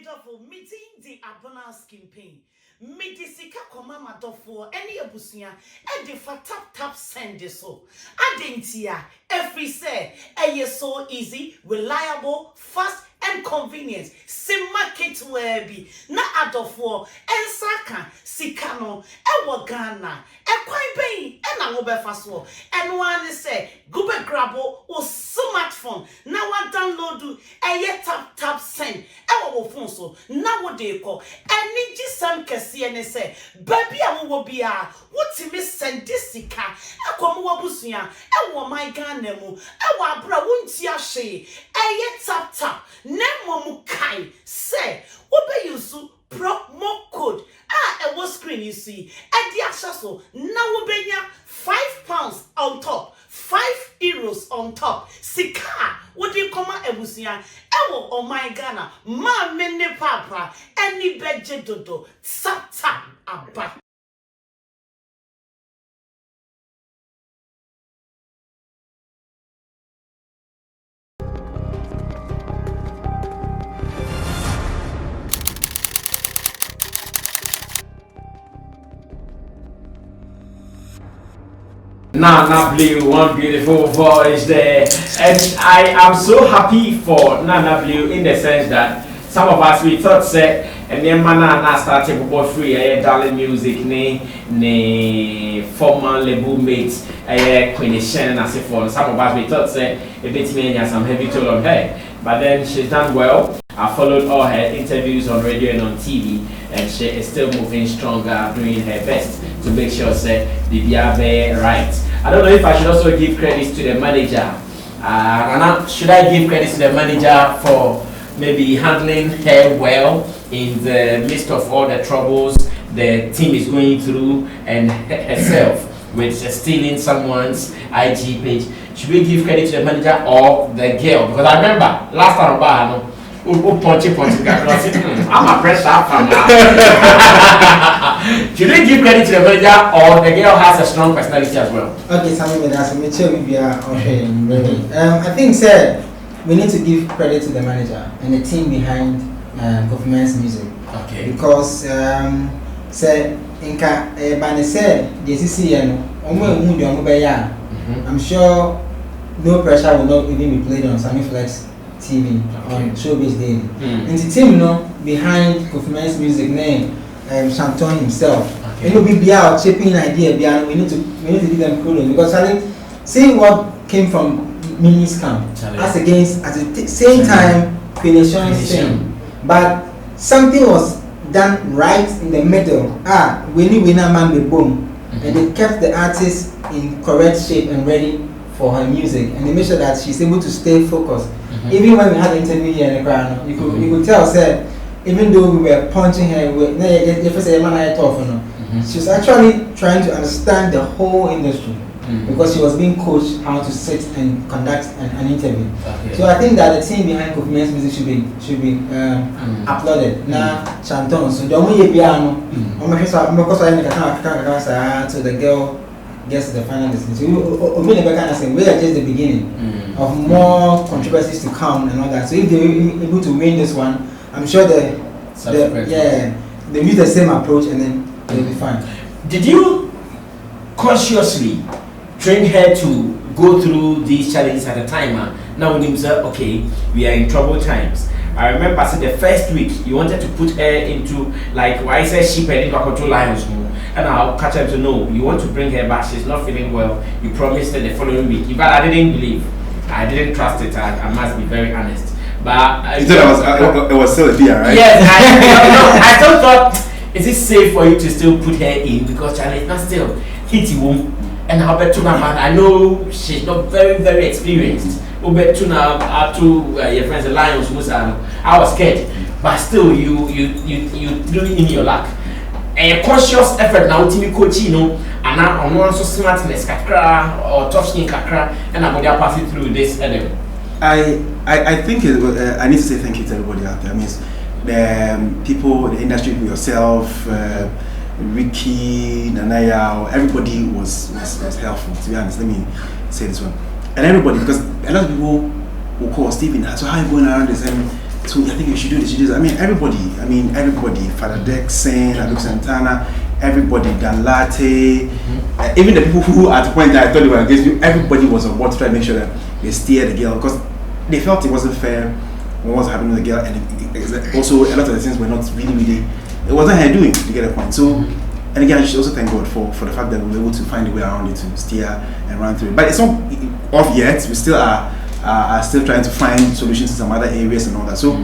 Medofo, meeting the abona skin pain. Medisika komama dofo, any abusia, and the tap send this so. Adentia, every say, so easy, reliable, fast, and convenient. Sim market webby, na adofo, and saka, sikano, and wagana, and quite pain, and I will be fast war. And one say, go back grabo or smartphone. Now I download do a tap send. Our phone so now what they call and need some and say, baby, I will be a what's miss send this sika, a come wabusia, and what my ganemu, our bra won't ya she, a tap, nemo mukai, say, what be you so promo code. A was screen you see, and the actual now will be £5 on top. €5 on top. Sika, what do you come out ebusia? Ewo oh my Ghana, ma mene papa, any beje dodo, sata aba. Nana Blue, one beautiful voice there, and I am so happy for Nana Blue in the sense that some of us we thought say and then Nana started for free darling music ne former label mates Queen Shannon as for some of us we thought say a bit me some heavy toll on her, but then she's done well. I followed all her interviews on radio and on TV, and she is still moving stronger, doing her best to make sure say the BRB right. I don't know if I should also give credit to the manager. Should I give credit to the manager for maybe handling her well in the midst of all the troubles the team is going through and herself with stealing someone's IG page? Should we give credit to the manager or the girl? Because I remember last time punchy, I'm a pressure from now. Should we give credit to the manager or the girl has a strong personality as well? Okay, Sammy, that's okay. I think, sir, we need to give credit to the manager and the team behind Government's music. Okay. Because, sir, Bane said, the CCN, I'm sure no pressure will not even be played on Sammy Flex TV on Showbiz Daily. And the team, behind Government's music name, Shanton himself. Okay. It will be our chipping idea. We need to give them kudos because seeing what came from Mini's camp as against at the same time Creation's thing, but something was done right in the middle. We need winner man with boom, and they kept the artist in correct shape and ready for her music, and they made sure that she's able to stay focused. Even when we had the interview here in the crowd, you could tell, said, even though we were punching her, she was actually trying to understand the whole industry because she was being coached how to sit and conduct an interview. Okay. So I think that the team behind Government's music should be applauded. Now, Chanton, so the only piano, so the girl gets the final destination. We are just the beginning of more controversies to come and all that. So if they're able to win this one, I'm sure they use the same approach and then they'll be fine. Did you consciously train her to go through these challenges at a time? Now when you say, okay, we are in troubled times. I remember the first week you wanted to put her into like why I said sheep and into control lions, and I'll catch her to know you want to bring her back. She's not feeling well. You promised her the following week. In fact, I didn't believe. I didn't trust it. I must be very honest. But it was still a deal, right? Yes, I still thought, is it safe for you to still put her in because Charlie is not still hit you, and I'll bet I know she's not very, very experienced. Your friends the lions, I was scared, but still you do it in your luck. A conscious effort now to me coach, and now I'm also smartness kakra or tough skin kakra, and I'm going to pass it through this. I think I need to say thank you to everybody out there. I mean, the people, the industry, yourself, Ricky, Nanaya, everybody was helpful. To be honest, let me say this one, and everybody, because a lot of people will call Stephen. So how are you going around this? And So I think you should do this. You do this. I mean, everybody. Father Dexon, Aduk Santana, everybody, Dan Latte, even the people who at the point that I thought they were against you, everybody was on board to try to make sure that they steer the girl because they felt it wasn't fair what was happening with the girl, and also a lot of the things were not really, it wasn't her doing, to get a point. So, and again, I should also thank God for the fact that we were able to find a way around it to steer and run through it. But it's not off yet. We still are still trying to find solutions in some other areas and all that. So,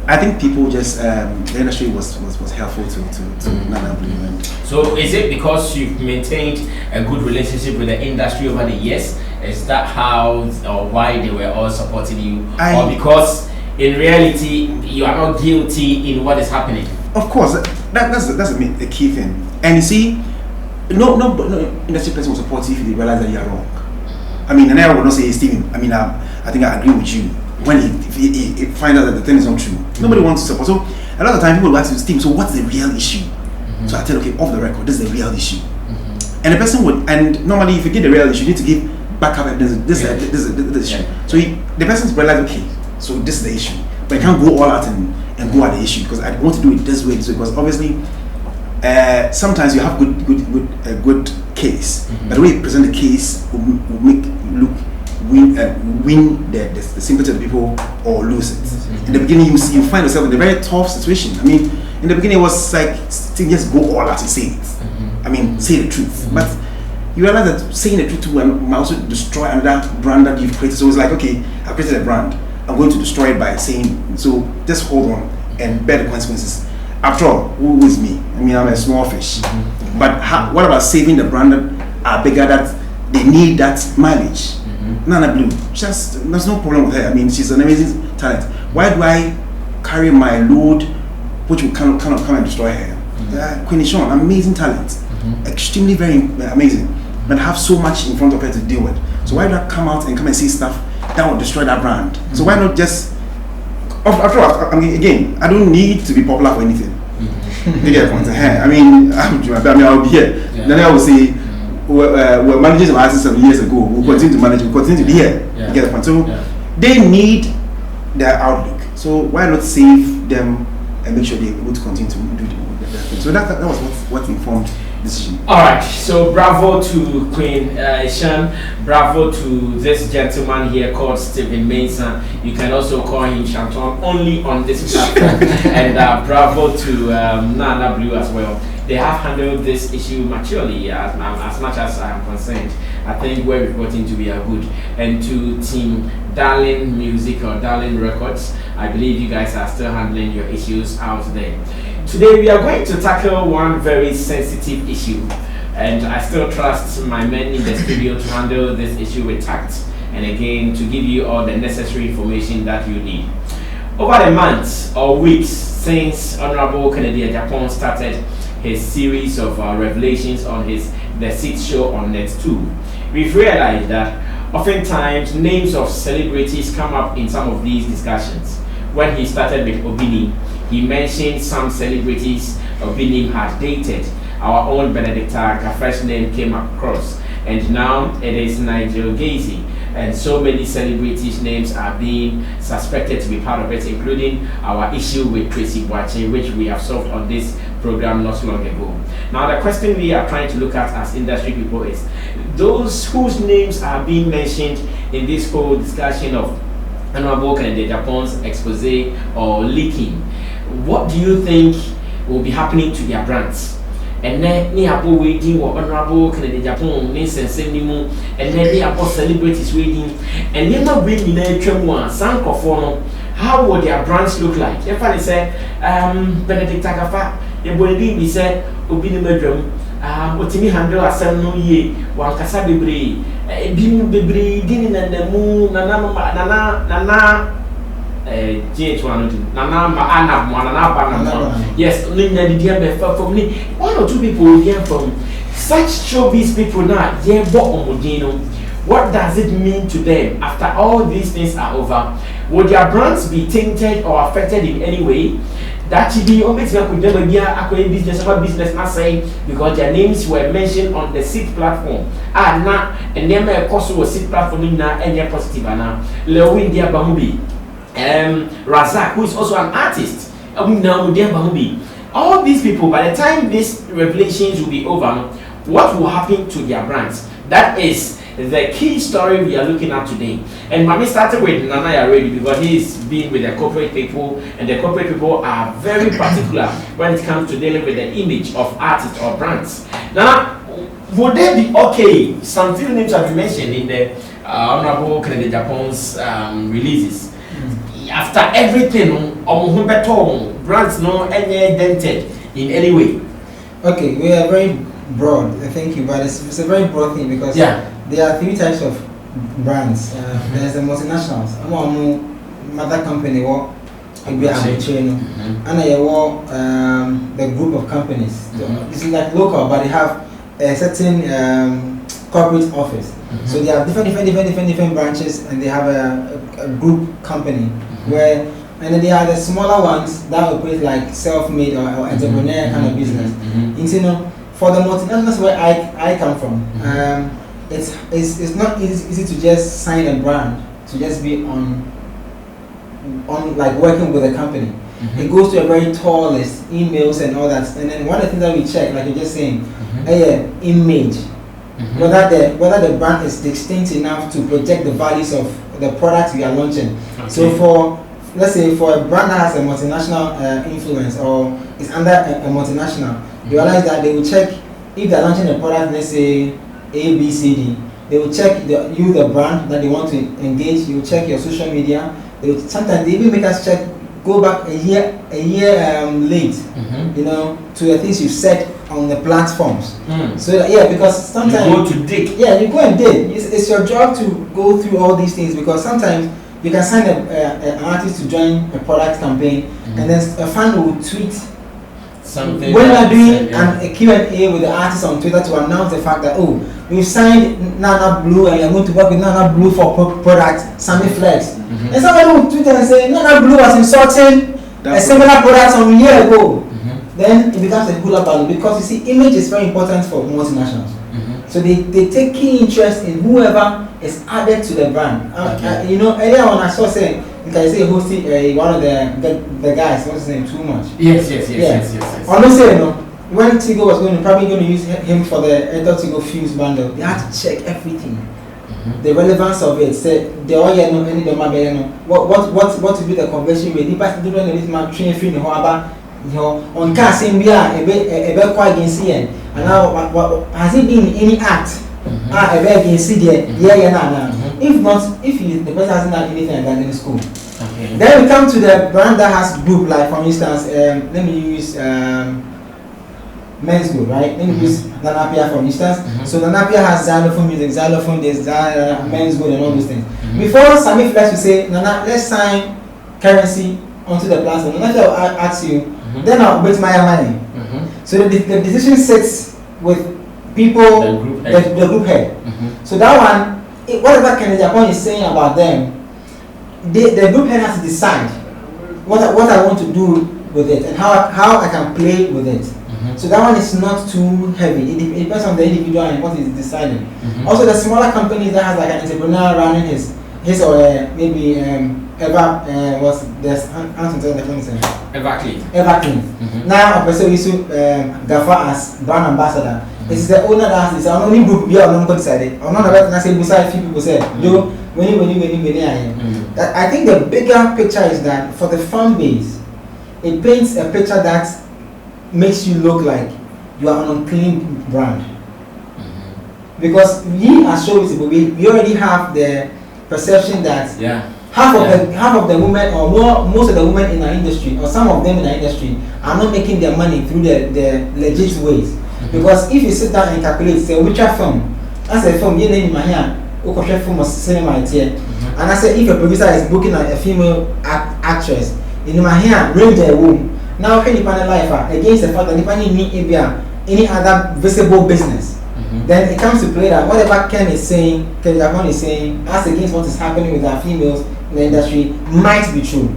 I think people just the industry was helpful to Nana Blue. And so, is it because you've maintained a good relationship with the industry over the years? Is that how or why they were all supporting you, or because in reality you are not guilty in what is happening? Of course, that's a key thing. And you see, no industry person will support you if they realize that you are wrong. I mean, and I will not say Steven. I mean, I think I agree with you. When he finds out that the thing is not true, nobody wants to support. So a lot of time people will ask you, Steven, so what's the real issue? So I tell, okay, off the record, this is the real issue. And the person would, and normally if you get the real issue, you need to give backup evidence. This is the issue. So the person's realize, okay, so this is the issue, but I can't go all out and go at the issue because I want to do it this way. Because obviously, sometimes you have good case, but the way you present the case will make you win the sympathy of the people or lose it. In the beginning, you find yourself in a very tough situation. I mean, in the beginning, it was like just go all out and say it. I mean, say the truth, but you realize that saying the truth might also destroy another brand that you've created. So it's like, okay, I've created a brand, I'm going to destroy it by saying, so just hold on and bear the consequences. After all, who is me? I mean, I'm a small fish. But what about saving the brand that are bigger, that they need that mileage? Nana Blue, there's no problem with her. I mean, she's an amazing talent. Why do I carry my load which will kind of come and destroy her? Queen Sean, amazing talent. Extremely very amazing, but have so much in front of her to deal with. So why do I come out and say stuff that will destroy that brand? So why not just, after all, I mean, again, I don't need to be popular for anything. You get the point? I mean, I'll be here. Then I will say, we're managing some artists some years ago. We'll continue to manage. We'll continue to be here. You get the point? So they need their outlook. So why not save them and make sure they're able to continue to do their thing? So that was what informed decision. All right, so bravo to Queen Shan, bravo to this gentleman here called Stephen Mason. You can also call him Chanton only on this platform. And bravo to Nana Blue as well. They have handled this issue maturely as much as I am concerned. I think where we've gotten to, we are good. And to Team Darling Music or Darling Records, I believe you guys are still handling your issues out there. Today we are going to tackle one very sensitive issue, and I still trust my men in the studio to handle this issue with tact and again to give you all the necessary information that you need. Over the months or weeks since Honorable Kennedy Agyapong started his series of revelations on the 6th show on Net2, we've realized that oftentimes names of celebrities come up in some of these discussions. When he started with Obini, he mentioned some celebrities Obini had dated. Our own Benedicta Kafre's name came across, and now it is Nigel Gacy, and so many celebrities' names are being suspected to be part of it, including our issue with Tracy Boache, which we have solved on this program not long ago. Now the question we are trying to look at as industry people is those whose names are being mentioned in this whole discussion of Honorable Kennedy Agyapong's expose or leaking. What do you think will be happening to their brands? And then ni apo waiting or Honorable Kennedy Agyapong ni sense ni mu, and then ni apo celebrities waiting, and then not bring in a tremor sank of one. How would their brands look like? If I say Benedict Agafa, your boy be said Obini Medrum, Otimi handle a 7 no ye, one Casabibre, Bim Bibre, Dinin and the moon, Nana. J1 Nana Anna Manana. Yes, Linda the dear from me. 1 or 2 people here from such showbiz people now, yeah, Modino. What does it mean to them after all these things are over? Would their brands be tainted or affected in any way? That should be always could never be a business not saying because their names were mentioned on the SIT platform. Now and then my cost was SIT platform in now and positive now. Lewin dear Bamubi. Razak, who is also an artist. All these people, by the time these revelations will be over, what will happen to their brands? That is the key story we are looking at today. And Mami started with Nana already because he's been with the corporate people, and the corporate people are very particular when it comes to dealing with the image of artists or brands. Now, would they be okay? Some few names have been mentioned in the Honorable Kennedy Agyapong's releases. After everything, brands no any dented in any way. Okay, we are very broad. Thank you, but it's a very broad thing because there are 3 types of brands. There's the multinationals. Mother company or and the group of companies. This is like local, but they have a certain corporate office. So they have different branches, and they have a group company where, and then they are the smaller ones that operate like self-made or entrepreneur kind of business. You know, for the multinationals where I come from, it's not easy to just sign a brand to just be on like working with a company. It goes to a very tall list, emails and all that. And then one of the things that we check, like you're just saying, image. Whether the brand is distinct enough to project the values of the products we are launching. So for, let's say, for a brand that has a multinational influence or is under a multinational, you realize that they will check if they're launching a product, let's say A, B, C, D. They will check the brand that they want to engage. You will check your social media. Sometimes they even make us check, go back a year late, you know, to the things you've said on the platforms. So that, because sometimes you go to dig. Yeah, you go and dig. It's your job to go through all these things, because sometimes you can sign an artist to join a product campaign, and then a fan will tweet something. When you are doing a Q&A with the artist on Twitter to announce the fact that, oh, we've signed Nana Blue and you're going to work with Nana Blue for product Sammy Flex. And somebody will tweet and say Nana Blue was insulting a similar product some year ago. Then it becomes a hula balloon, because you see, image is very important for multinationals. So they take key interest in whoever is added to the brand. You know, earlier on I saw saying, I say hosting one of the guys, what's his name, Too Much. Yes. Honestly, you know, when Tigo was probably going to use him for the Edo Tigo Fuse bundle, they had to check everything. The relevance of it, say the oil no any doma be no. What will be the conversion rate? The person don't know this man train free no aba, you know, on car same bia ebe kwa against here. And now has it been any act? Ebe against there. If not, if the person hasn't done anything like that in school. Then we come to the brand that has group, like for instance, let me use men's good, right? Let me use Nanapia for instance. So Nanapia has xylophone music, xylophone, there's men's good and all those things. Before Sammy Flex will say, Nana, let's sign currency onto the platform. Nanapia will ask you, then I'll bet my money. So the decision sits with people, the group head. So that one, whatever Kennedy Agyapong is saying about them, the group head has to decide what I want to do with it and how I can play with it. So that one is not too heavy. It depends on the individual and what he's deciding. Also, the smaller companies that has like an entrepreneur running his or maybe what's this answer the phone Everclean. Now a person used to Gafa as brand ambassador. It is the owner that has this only group we are not decided. Or not about say beside few people said, yo, when I think the bigger picture is that for the fan base, it paints a picture that makes you look like you are an unclean brand. Because we as Showbiz, we already have the perception that half of the women or most of the women in our industry, or some of them in our industry, are not making their money through the legit ways. Because if you sit down and calculate, say which film, as a film, you name in my hand, film or cinema here, and I say if a producer is booking a female actress, in my hand, range a womb. Now, any panel life against the fact that if I need any other visible business, then it comes to play that whatever Ken is saying, as against what is happening with our females in the industry, might be true.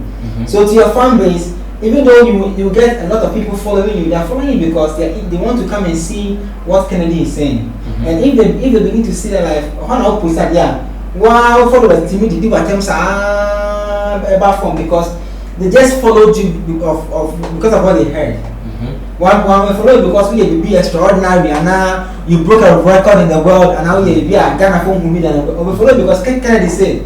So to your fan base, even though you get a lot of people following you, they are following you because they want to come and see what Kennedy is saying. And if they begin to see their life, wow, followers, timid, do what about phone because they just followed you because of what they heard. One follow because we be extraordinary and now you broke a record in the world and now you be a Ghana phone movie and we follow because Kennedy said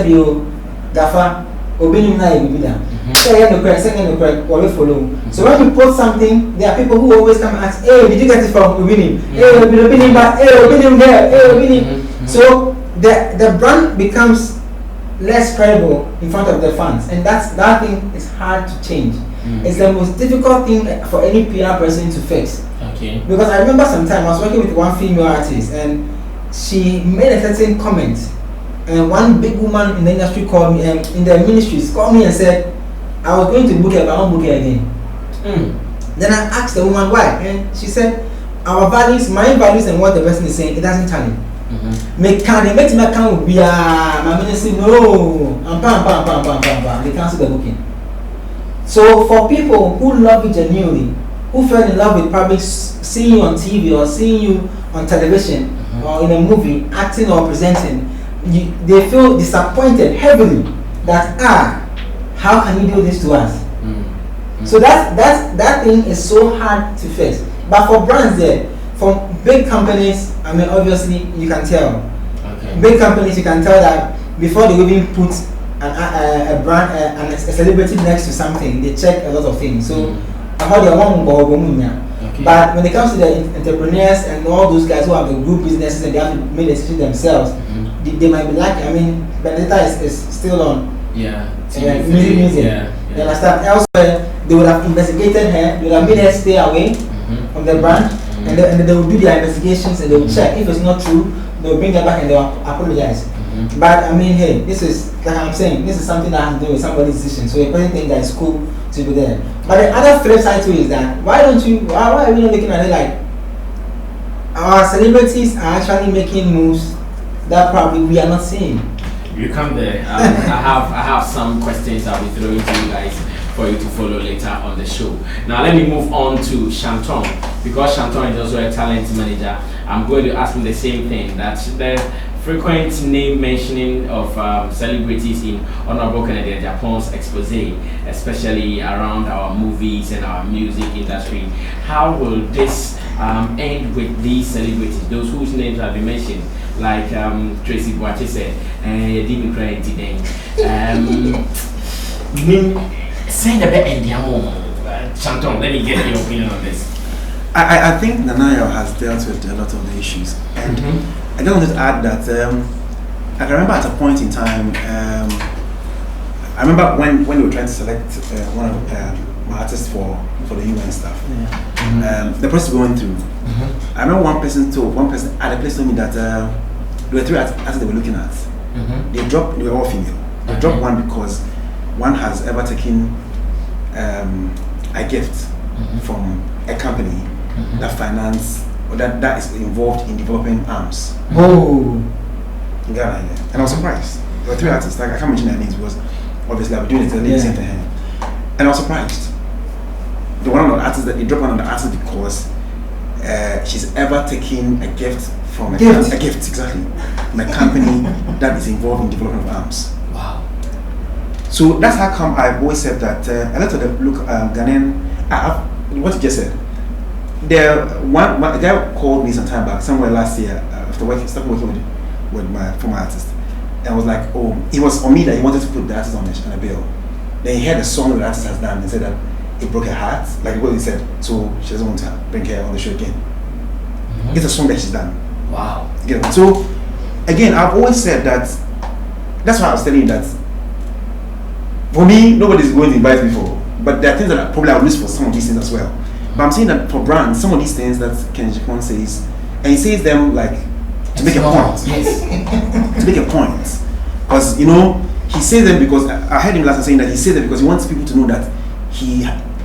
you Gafa Obinim na you be there. Second the follow. So when you post something, there are people who always come and ask, hey, did you get it from Obinim? Hey, Obinim back, hey, Obinim there, hey, Obinim. So the brand becomes less credible in front of the fans, and that thing is hard to change. It's the most difficult thing for any PR person to fix. Okay. Because I remember sometime I was working with one female artist and she made a certain comment, and one big woman in the industry called me, in the ministries called me and said, I was going to book her, but I won't book her again. Then I asked the woman why, and she said, our values, my values, and what the person is saying, it doesn't tally. They make me account be my ministry no, and they cancel the booking. So for people who love you genuinely, who fell in love with probably seeing you on TV or seeing you on television or in a movie acting or presenting, they feel disappointed heavily that how can you do this to us? So that thing is so hard to fix. But for brands there, from big companies, I mean obviously you can tell. Okay. Big companies you can tell that before they even put a brand a celebrity next to something, they check a lot of things. So how they want to. But when it comes to the entrepreneurs and all those guys who have the group businesses and they have to make decisions themselves, they might be lucky. I mean, Benedetta is still on. Music. You understand? Elsewhere, they would have investigated her, they would have made her stay away from the brand, and they will do their investigations and they will check. If it's not true, they will bring her back and they will apologize. But I mean, hey, this is like I'm saying, this is something that has to do with somebody's decision. So a person think that it's cool to be there. But the other flip side to it is that why are we not looking at it like our celebrities are actually making moves that probably we are not seeing? You come there. I have some questions I'll be throwing to you guys for you to follow later on the show. Now let me move on to Shanton, because Shanton is also a talent manager. I'm going to ask him the same thing, that the frequent name mentioning of celebrities in Honorable Kennedy Agyapong's expose, especially around our movies and our music industry. How will this end with these celebrities, those whose names have been mentioned, like Tracy Boache said, Dimi Craig today. Send a bit in Shanton, let me get your opinion on this. I think Nanayo has dealt with a lot of the issues, and I just wanted to add that I can remember at a point in time, I remember when we were trying to select one of my artists for the UN stuff, the process going through. I remember one person at a place told me that there were 3 artists they were looking at. They were all female. They dropped one because one has ever taken a gift from a company that finance or that is involved in developing arms. In Ghana, yeah. And I was surprised. There were 3 artists, like I can't mention their names because obviously I'll be doing it the same thing. And I was surprised. The one of the artists that they dropped one of the artists because she's ever taken a gift from a gift exactly from a company that is involved in development of arms. Wow. So that's how come I've always said that a lot of the Ghanaian, what you just said. A guy called me some time back, somewhere last year, after started working with my former artist, and was like, oh, it was on me that he wanted to put the artist on a bill. Then he heard a song that the artist has done and said that it broke her heart, like what he said, so she doesn't want to bring her on the show again. It's a song that she's done. Wow. So, again, I've always said that, that's why I was telling you that, for me, nobody's going to invite me for, but there are things that probably I'll lose for some of these things as well. But I'm saying that for brands, some of these things that Ken Agyapong says, and he says them like to make a point. Yes. To make a point. Because, he says them because, I heard him last time saying that he says them because he wants people to know that he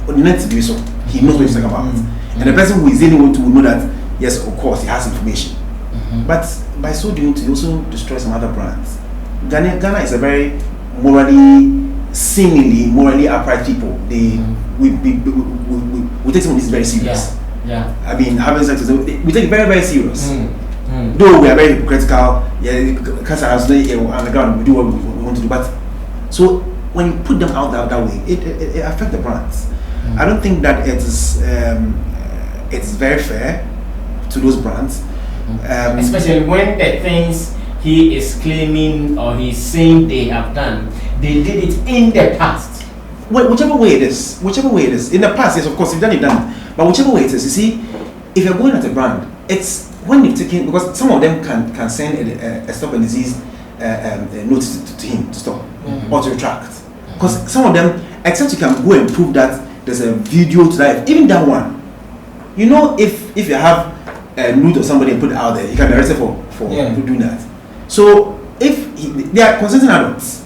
knows to do so. He knows what he's talking about. And the person who is dealing with will know that, yes, of course, he has information. But by so doing, to also destroy some other brands. Ghana is a very seemingly morally upright people. We take some of this very serious. Yeah. I mean, having sex we take it very, very serious. Though we are very hypocritical, because I was on the ground, we do what we want to do, but So when you put them out that way, it affects the brands. I don't think that it's very fair to those brands. Especially when the things he is claiming or he's saying they have done, they did it in the past. Whichever way it is. In the past, yes, of course, you've done it. But whichever way it is, you see, if you're going at a brand, it's when you've taken, because some of them can send a stop and disease notice to him to stop or to retract. Because some of them, except you can go and prove that there's a video to that, even that one, you know, if you have a nude of somebody and put it out there, you can be arrested for doing that. So if they are consenting adults,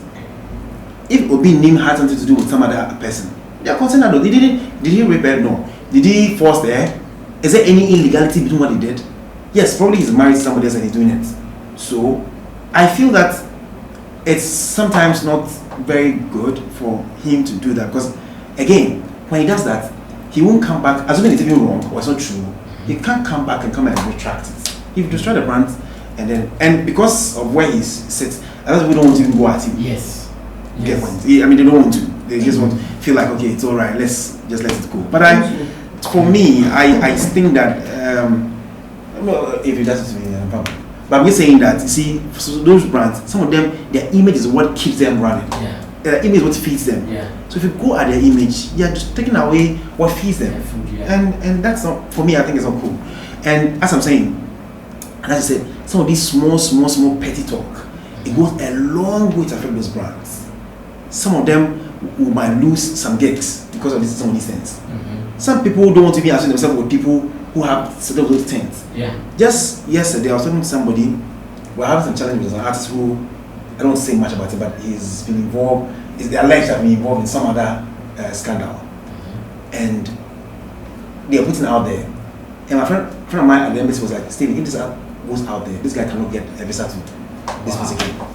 if Obi name had something to do with some other person, they are consenting adults. Did he rape her? No. Did he force her? Is there any illegality between what he did? Yes, probably he's married to somebody else and he's doing it. So I feel that it's sometimes not very good for him to do that, because again, when he does that, he won't come back, assuming it's even wrong or it's not true, he can't come back and come and retract it. He'll destroy the brand, and because of where he sits, others we don't want to even go at him. Yes. Get point. I mean, they don't want to. They just want to feel like, okay, it's all right. Let's just let it go. But for me, I think that if it doesn't to me, but we're saying that, you see, so those brands, some of them, their image is what keeps them running. Yeah. Their image is what feeds them. Yeah. So if you go at their image, you're just taking away what feeds them. Food, yeah. And that's not, for me, I think it's not cool. And as I'm saying, and as I said, some of these small petty talk, it goes a long way to affect those brands. Some of them might lose some gigs because of some of these things. Some people don't want to be associated themselves with people who have certain of those things. Yeah. Just yesterday, I was talking to somebody. We're having some challenges with an artist who, I don't say much about it, but he's been involved. Is alleged to have been involved in some other scandal, and they are putting it out there. And my friend of mine at the embassy was like, "Steve, if this goes out there, this guy cannot get a visa to this particular."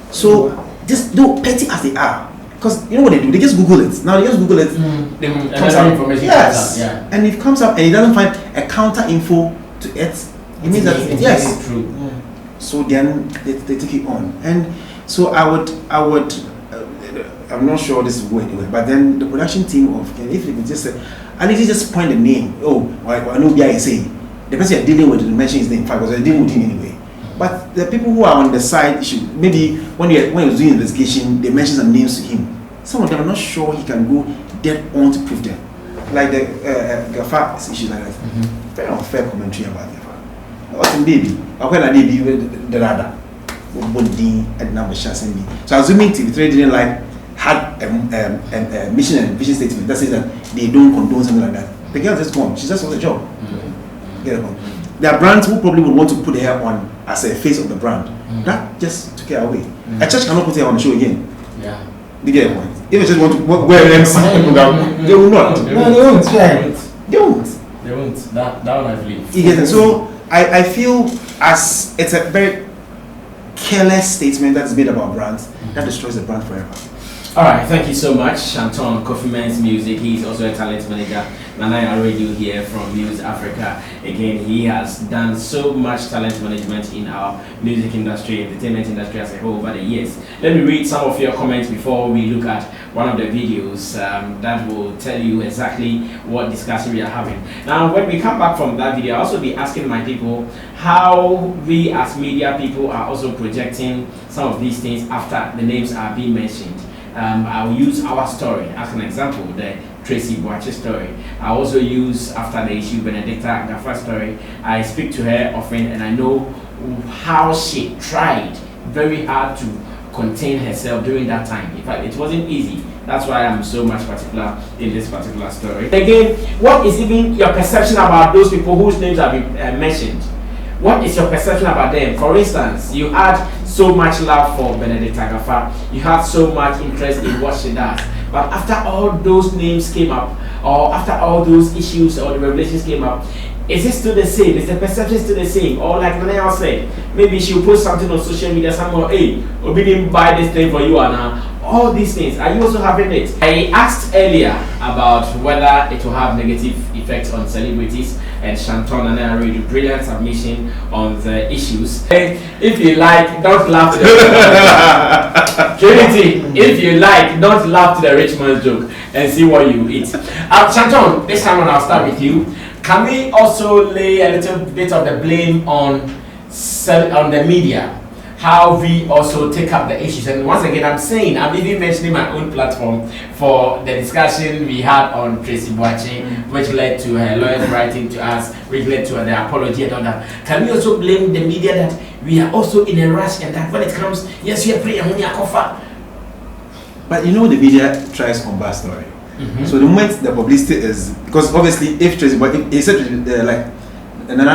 So, just though petty as they are, because you know what they do, they just Google it. Now they just Google it. It comes up. Information Yes. comes out, yeah. And if it comes up and he doesn't find a counter info to it, it means that yes, it's true. Yeah. so then they take it on. And so I would I'm not sure this will go anywhere, but then the production team of, if they could just say, at least just point the name. Oh, I know BI is saying the person you're dealing with, to mention his name, in fact, because they're dealing with him anyway. But the people who are on the side should maybe when he was doing investigation, they mention some names to him. Some of them are not sure he can go dead on to prove them. Like the Gafa issue like that. Very unfair commentary about Gafa. What's in baby? I when I did the radar. So assuming TV3 didn't like had a mission and vision statement that says that they don't condone something like that. The girl just gone. She just lost a job. Get it on. There are brands who probably would want to put her on as a face of the brand. That just took her away. A church cannot put her on the show again. Yeah. You get it? If they just want to wear an MC program, they will not. No, they won't. Right. They won't. They won't. That one I believe. You get it? So I feel as it's a very careless statement that's made about brands that destroys the brand forever. All right, thank you so much, Anton Kofi Men's Music. He's also a talent manager. Nanaya Radio here from Music Africa. Again, he has done so much talent management in our music industry, entertainment industry as a whole over the years. Let me read some of your comments before we look at one of the videos that will tell you exactly what discussion we are having. Now, when we come back from that video, I'll also be asking my people how we as media people are also projecting some of these things after the names are being mentioned. I'll use our story as an example, the Tracy Boache story. I also use after the issue Benedicta Gafa story. I speak to her often and I know how she tried very hard to contain herself during that time. In fact, it wasn't easy. That's why I'm so much particular in this particular story. Again, what is even your perception about those people whose names have been mentioned? What is your perception about them? For instance, you had so much love for Benedicta Gafa. You had so much interest in what she does. But after all those names came up, or after all those issues or the revelations came up, is it still the same? Is the perception still the same? Or like Nanaya said, maybe she'll post something on social media somewhere, hey, Obi didn't buy this thing for you, Anna. all these things, are you also having it? I asked earlier about whether it will have negative effects on celebrities, and Shanton and I read a brilliant submission on the issues. If you like, don't laugh to the Trinity, if you like, don't laugh to the rich man's joke and see what you eat. Shanton, this time I'll start with you. Can we also lay a little bit of the blame on the media? How we also take up the issues, and once again I'm even mentioning my own platform for the discussion we had on Tracy Boache, which led to her lawyers writing to us, which led to the apology and all that. Can we also blame the media that we are also in a rush, and that when it comes, yes, we are praying and we are covered? But you know, the media tries to combat story. So the moment the publicity is, because obviously if Tracy Boache, he said like, and then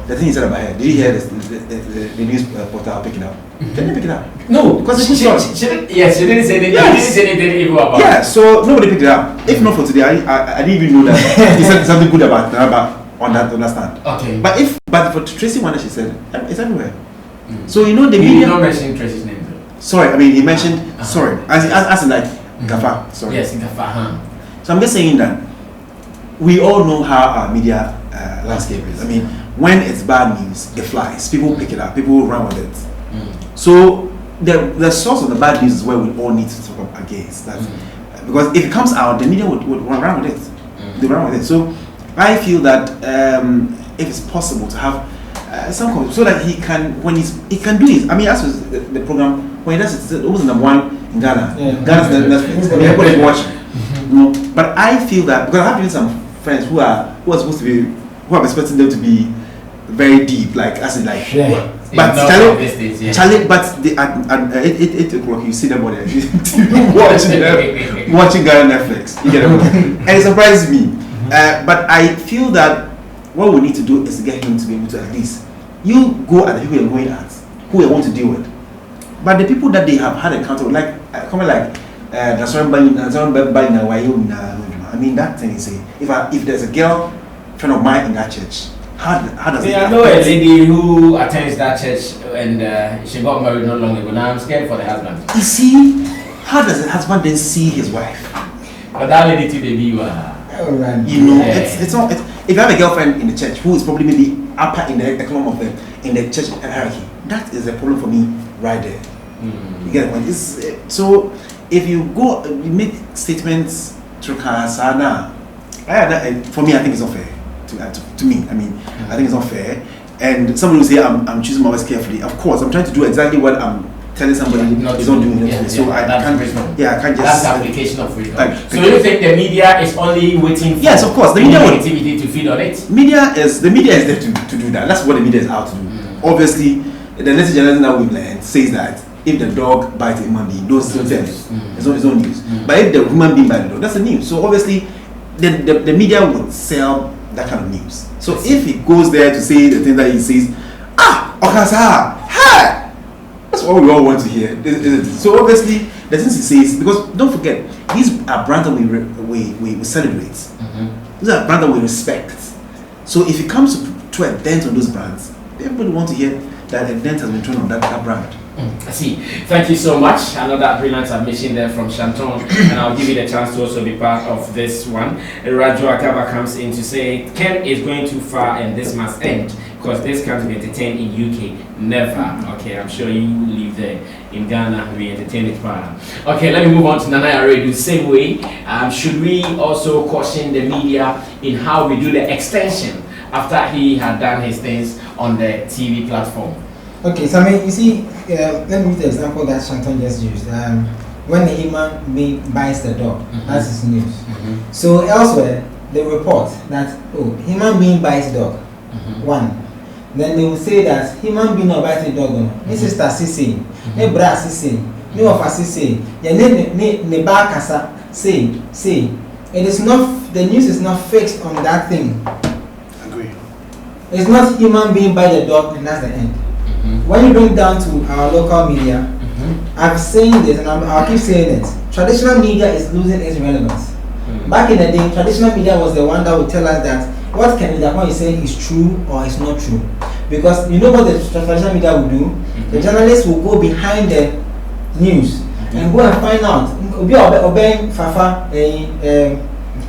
the thing he said about her, did you hear the news portal pick it up? They didn't pick it up. No, because she didn't say anything. Yes. She didn't say anything evil about it. Yeah, so nobody picked it up. If not for today, I didn't even know that he said something good about on that stand. Okay. But for Tracy Wanda, she said it's everywhere. So you know the media. He did not mention Tracy's name though. Sorry, I mean he mentioned sorry, as in like Gafa. Sorry. Yes, Gafa. So I'm just saying that we all know how our media landscape is. I mean, when it's bad news, it flies. People pick it up. People run with it. So the source of the bad news is where we all need to talk up against that, because if it comes out, the media would run with it. They run with it. So I feel that if it's possible to have some so that he can he can do it. I mean, as was the program when he does it was number one in Ghana. Yeah. Ghana's everybody watching. But I feel that because I have even some friends who are supposed to be, who I'm expecting them to be very deep, like as in like. Yeah. But Charlie, but at 8 o'clock you see them on watching Ghana Netflix. You get it, and it surprises me. But I feel that what we need to do is to get him to be able to at least you go at the people you're going at, who you want to deal with. But the people that they have had encounter with, like comment like I mean that thing is if there's a girl friend of mine in that church, how does it? I know a lady who attends that church and she got married not long ago. Now I'm scared for the husband. You see, how does the husband then see his wife? But that lady too, the viewer. You know, it's not. If you have a girlfriend in the church who is probably maybe upper in the echelon of in the church hierarchy, that is a problem for me right there. You get the point? So if you go, you make statements to Kasana, for me, I think it's not fair. To me, I mean, I think it's not fair. And somebody will say, I'm choosing my words carefully. Of course, I'm trying to do exactly what I'm telling somebody is not doing it. So I can't just. That's the application of freedom. So you think the media is only waiting for yes, of course, the media negativity to feed on it? The media is there to do that. That's what the media is out to do. Obviously, the next generation that we've learned says that if the dog bites a human being, those don't tell it. It's not news. But if the human being bites the dog, that's the news. So obviously, the media would sell that kind of news. So if he goes there to say the thing that he says, Okasa, hi, that's what we all want to hear. So obviously, the things he says, because don't forget, these are brands that we celebrate. These are brands that we respect. So if it comes to a dent on those brands, everybody wants to hear that a dent has been thrown on that brand. I see. Thank you so much. I know that brilliant submission there from Shanton, and I'll give you the chance to also be part of this one. Raju Akaba comes in to say Ken is going too far and this must end because this can't be entertained in UK. Never. Okay, I'm sure you live there. In Ghana, we entertain it far. Okay, let me move on to Nana Aredu. The same way, should we also caution the media in how we do the extension after he had done his things on the TV platform? Okay, so I mean, you see, let me use the example that Shanton just used. When the human being bites the dog, that's his news. So elsewhere, they report that, human being bites dog. One. Then they will say that human being not biting dog. My sister Sisi, my brother Sisi, my wife Sisi, ne kasa say. It is not, the news is not fixed on that thing. Agree. It's not human being bite the dog and that's the end. When you bring down to our local media, I've seen this and I'll keep saying it. Traditional media is losing its relevance. Back in the day, traditional media was the one that would tell us that what Ken Agyapong is saying is true or is not true. Because you know what the traditional media will do? The journalists will go behind the news and go and find out. Obi obeying Fafa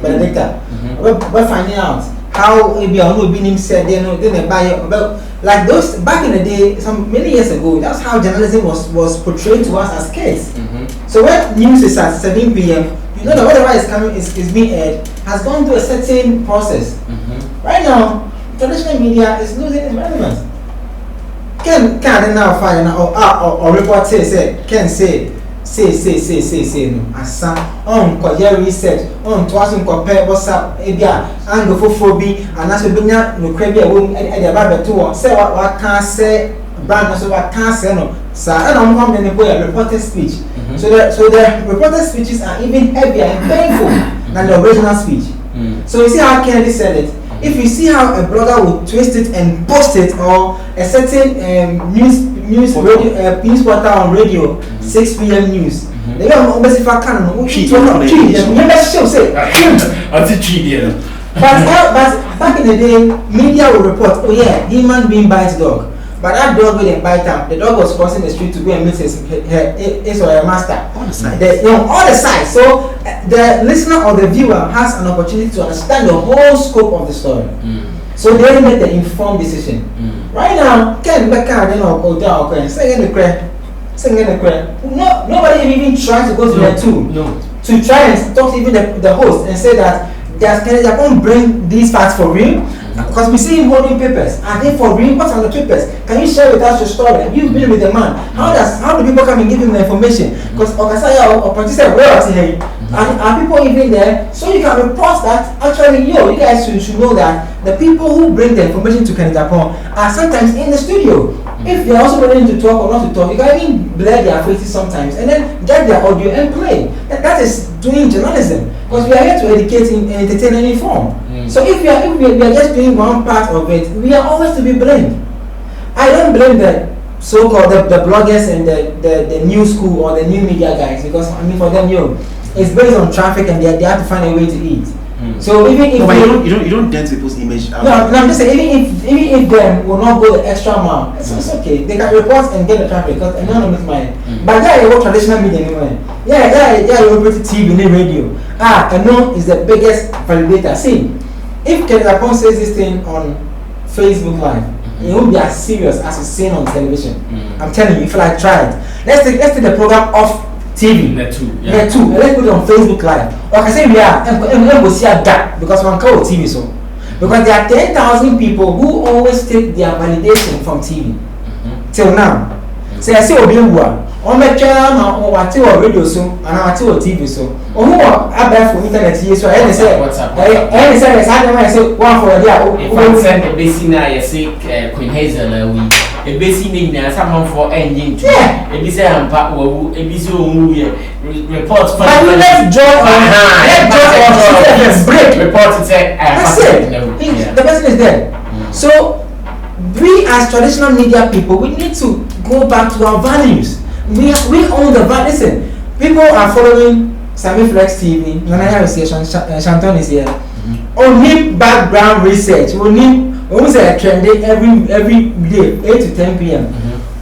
Benedicta. We're finding out how maybe I know being said they buy about like those back in the day, some many years ago. That's how journalism was portrayed to us as kids. So when news is at 7 p.m., you know that whatever is coming is being aired has gone through a certain process. Right now, traditional media is losing its relevance. Can now find or report say can say no asa on your research on to us compare what's up ebia anglophobia and as we benya no kra bia we e dey ba beto say what can say brand so what can say no sir and I'm coming to a reported speech. So the reported speeches are even heavier and painful than the original speech. So you see how Kennedy said it. If you see how a blogger will twist it and post it, or a certain news portal on radio, 6 p.m. news, they don't always if I can but back in the day, media will report, oh yeah, human being bites dog. But that dog didn't bite him. The dog was crossing the street to go and meet his or her master. All the sides. All the sides. So the listener or the viewer has an opportunity to understand the whole scope of the story. So they make the informed decision. Right now, Ken Becca, singing the prayer. No, nobody even tries to go to their tool to try and talk to even the host and say that can Agyapong bring these facts for real? Because we see him holding papers. Are they for real? What's on the papers? Can you share with us your story? You've been with the man. How do people come and give him the information? Because Okasaya or producer royalty here. Are people even there? So you can report that actually you guys should know that the people who bring the information to Agyapong are sometimes in the studio. If they're also willing to talk or not to talk, you can even blur their faces sometimes and then get their audio and play. That is doing journalism. Because we are here to educate and entertain and inform. So if we are just doing one part of it, we are always to be blamed. I don't blame the so-called the bloggers and the new school or the new media guys, because I mean for them, it's based on traffic and they have to find a way to eat. So even if you don't dent people's image. No, I'm just saying even if them will not go the extra mile, it's okay. They can report and get the traffic because anonymous mine. But you work traditional media anyway. Yeah, you operate TV and radio. I know is the biggest validator. See, if Agyapong says this thing on Facebook Live, it won't be as serious as it's seen on television. I'm telling you, if I try it, let's take the program off TV. Let's put it on Facebook Live. Or I can say we are and see a gap because one call TV so. Because there are 10,000 people who always take their validation from TV. Till now. Say I see Obiwa. On the channel or what radio so and I TV so. Or who are for internet here so I say WhatsApp. I say one for the if I send the basic now you say Queen Hazel we a basic name now someone for engine to a busy and pack a busy movie report for let's join break report it say that's it. The person is there. So we as traditional media people we need to go back to our values. We own the value. Listen, people are following Sammy Flex TV. Nanaya is here, Shanton is here. Only background research. We say trending every day, 8 to 10 p.m.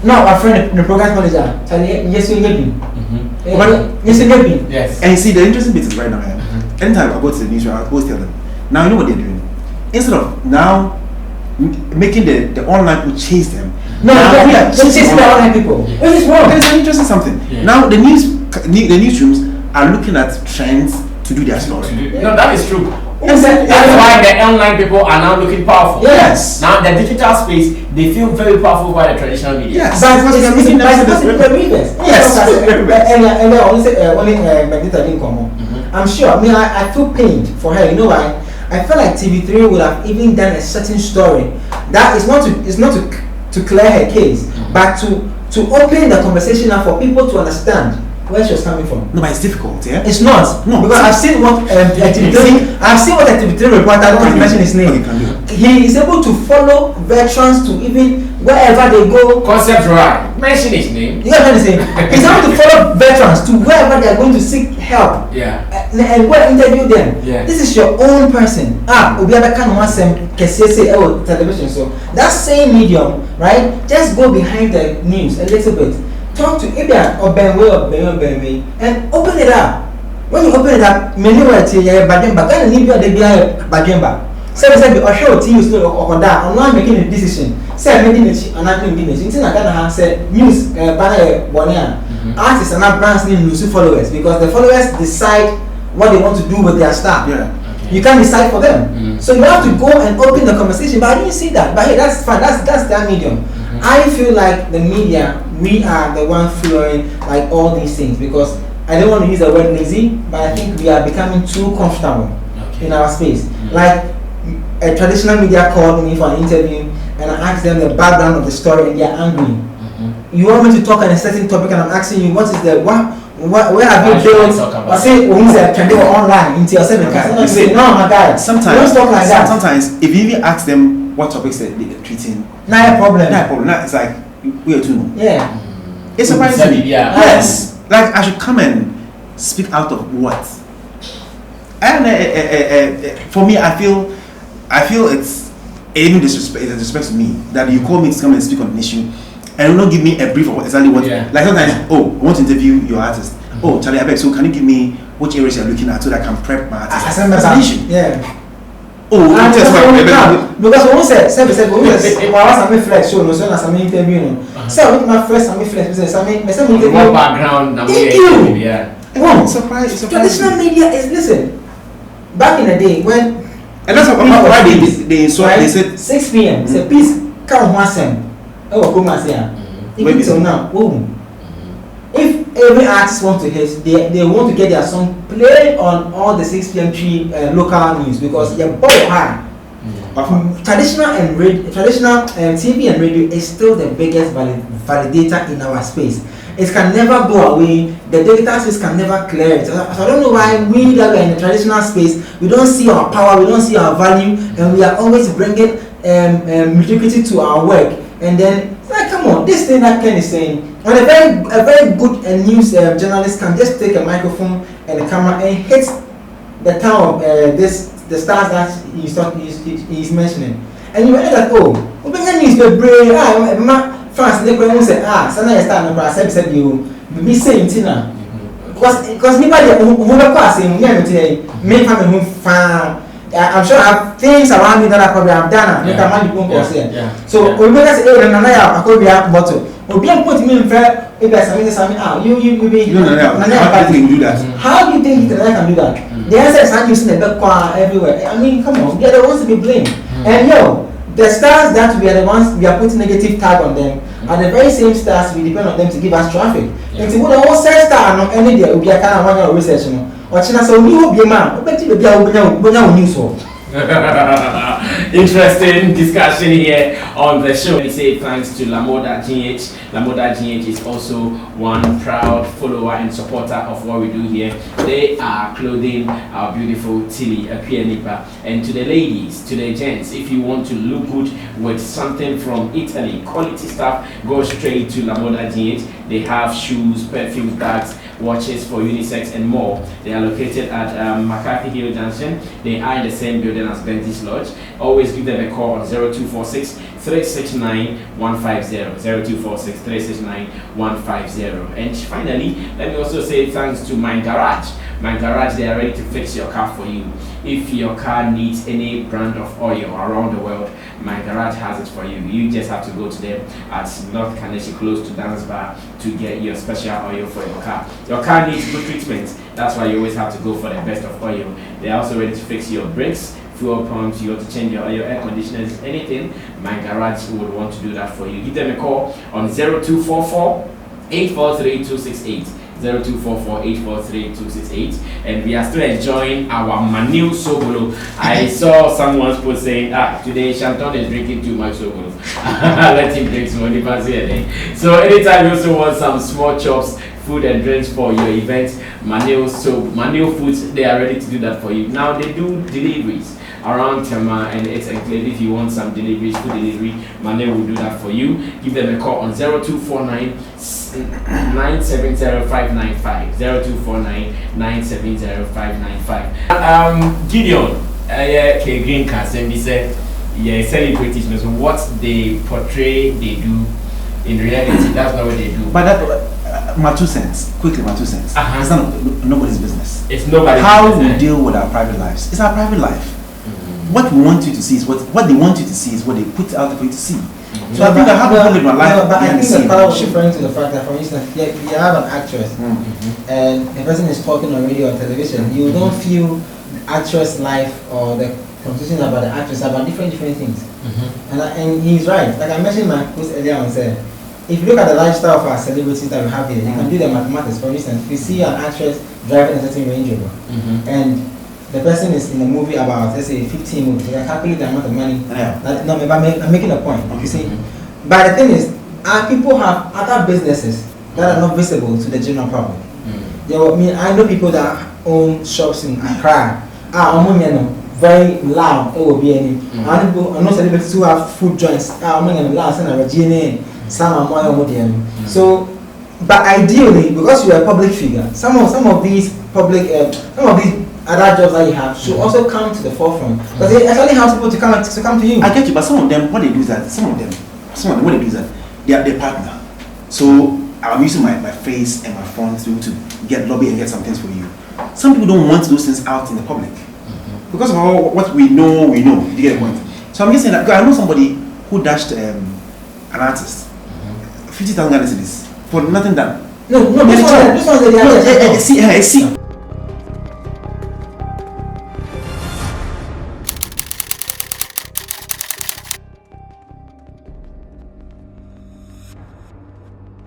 Now our friend, the program manager, yes. And you see the interesting bit is right now. Anytime I go to the news, I always tell them. Now you know what they're doing. Instead of now making the online people chase them. No, chase the online people. What is wrong? There's an interesting something. Now the newsrooms are looking at trends to do their story. No, that is true. That's why the online people are now looking powerful. Yes. Now the digital space, they feel very powerful by the traditional media. Yes. But it's the readers. Yes. And only Magdita didn't come home. I'm sure. I mean, I feel pained for her. You know why? I feel like TV3 would have even done a certain story that is not to clear her case, but to open the conversation up for people to understand where she was coming from. No, but it's difficult, yeah? It's not. No. Because I've seen what activity reporter, I don't want to mention his name. He is able to follow veterans to even wherever they go. Concept right. Mention his name. You know what I'm saying? He's able to follow veterans to wherever they are going to seek help. Yeah. And go and interview them. Yeah. This is your own person. Obiaba can want some television. So that same medium, right? Just go behind the news a little bit. talk to Ibia or Benway and open it up. When you open it up, many words here, but then Bagan and Libya, they be a Bagemba. So I said, or show to you or that, I'm not making a decision. Say, I'm making it, and I'm making it. It's not going to say news, banner, 1 year. Artists are not brands need lose followers because the followers decide what they want to do with their star. Yeah. Okay. You can't decide for them. So you have to go and open the conversation. But I didn't see that. But hey, that's fine. That's their medium. I feel like the media, we are the one following like all these things because I don't want to use the word lazy, but I think we are becoming too comfortable in our space. Like a traditional media called me for an interview and I asked them the background of the story and they are angry. You want me to talk on a certain topic and I'm asking you what is the where have you built or say can do online into your 7 class? No my God. Sometimes don't talk like that. Sometimes if you even ask them what topics they're treating, not a problem. Now it's like we are too. Yeah. It's surprising. Yeah. Yes. Like I should come and speak out of what? And for me I feel it's even disrespect to me that you call me to come and speak on an issue and don't give me a brief of exactly what. Like sometimes, I want to interview your artist. Oh, Charlie, I beg. So can you give me which areas you're looking at so that I can prep my artist? That's an issue. Yeah. Oh, because when we said we flex show no so na Sammy interview no. So with my first Sammy flex we say Sammy interview. What background? Thank you. Yeah. Wow, surprise. Traditional media is listen. Back in the day when and that's why they said 6 p.m. Say please come one sem. Oh, come and say. Even till now, if every artist wants to hit, they want to get their song played on all the 6 p.m. local news because you're both high. Traditional TV and radio is still the biggest validator in our space. It can never go away. The digital space can never clear it. So I don't know why we that are in the traditional space, we don't see our power, we don't see our value, and we are always bringing mediocrity to our work. And then it's like, come on, this thing that Ken is saying. And a very good news journalist can just take a microphone and a camera and hit the town of the stars that he's mentioning. And you realize that we news the brain. France, they go say, Sana is starting to process said you be saying Tina. Because nobody who are passing, me family who fan. I'm sure I have things around me that I probably have done. So we make us say, I could be a bottle. Or be a put me in fair, if there's something, you be. How do you do that? How do you think that I can do that? The answer is I'm using the back everywhere. I mean, come on, they're the ones to be blamed. And the stars that we are the ones we are putting negative tag on them are the very same stars we depend on them to give us traffic. And so, what the whole star no any day will be a kind of one research. Or China, so we will be a man. Interesting discussion here on the show. We say thanks to Lamoda GH. Lamoda GH is also one proud follower and supporter of what we do here. They are clothing our beautiful Tilly Apianipa. And to the ladies, to the gents, if you want to look good with something from Italy, quality stuff, go straight to Lamoda GH. They have shoes, perfume, bags, watches for unisex and more. They are located at McCarthy Hill Junction. They are in the same building as Bentis Lodge. Always give them a call on 0246 369 150. 0246 369 150. And finally, let me also say thanks to My Garage. My Garage, they are ready to fix your car for you. If your car needs any brand of oil around the world, My Garage has it for you. You just have to go to them at North Kaneshi, close to Dance Bar, to get your special oil for your car. Your car needs good treatment. That's why you always have to go for the best of oil. They are also ready to fix your brakes, fuel pumps, you want to change your oil, air conditioners, anything. My Garage would want to do that for you. Give them a call on 0244 843 268. 0244-843-268, and we are still enjoying our Manu Sobolo. I saw someone's post saying, today Shanton is drinking too much Sobolo. Let him drink some money. So anytime you also want some small chops, food and drinks for your event, Manu Foods, they are ready to do that for you. Now they do deliveries around Tema and its enclave. If you want some deliveries, food delivery, Manu will do that for you. Give them a call on 0249 970 595. 0249 970 595. Gideon, Green Cast, and he said, celebrities, what they portray, they do, in reality, that's not what they do. But that, my 2 cents, quickly, my 2 cents. It's not nobody's business. It's nobody's How business. we deal with our private lives. It's our private life. What we want you to see is what they want you to see is what they put out for you to see. So I think I have to live my life. But I behind the think the scene. power was referring to the fact that, for instance, you have an actress and the person is talking on radio or television, you don't feel the actress' life or the conversation about the actress about different things. And he's right. Like I mentioned in my post earlier on, said, if you look at the lifestyle of our celebrities that we have here, you can do the mathematics. For instance, if you see an actress driving a certain Range Rover and the person is in a movie about, let's say, 15 movies, you can calculate the amount of money. No, I'm making a point. You see, but the thing is, our people have other businesses that are not visible to the general public. I know people that own shops in Accra. Very loud. It will be any. I know celebrities who have food joints. So, but ideally, because you are a public figure, some of these other jobs that you have should also come to the forefront, because it actually helps people to come to you. I get you, but some of them, what they do is that what they do is that they are their partner. So I'm using my face and my phone to get lobby and get some things for you. Some people don't want those things out in the public because of all what we know. You get the point. So I'm just saying that I know somebody who dashed an artist 50,000 Ghana cedis for nothing done. No, this one is the See.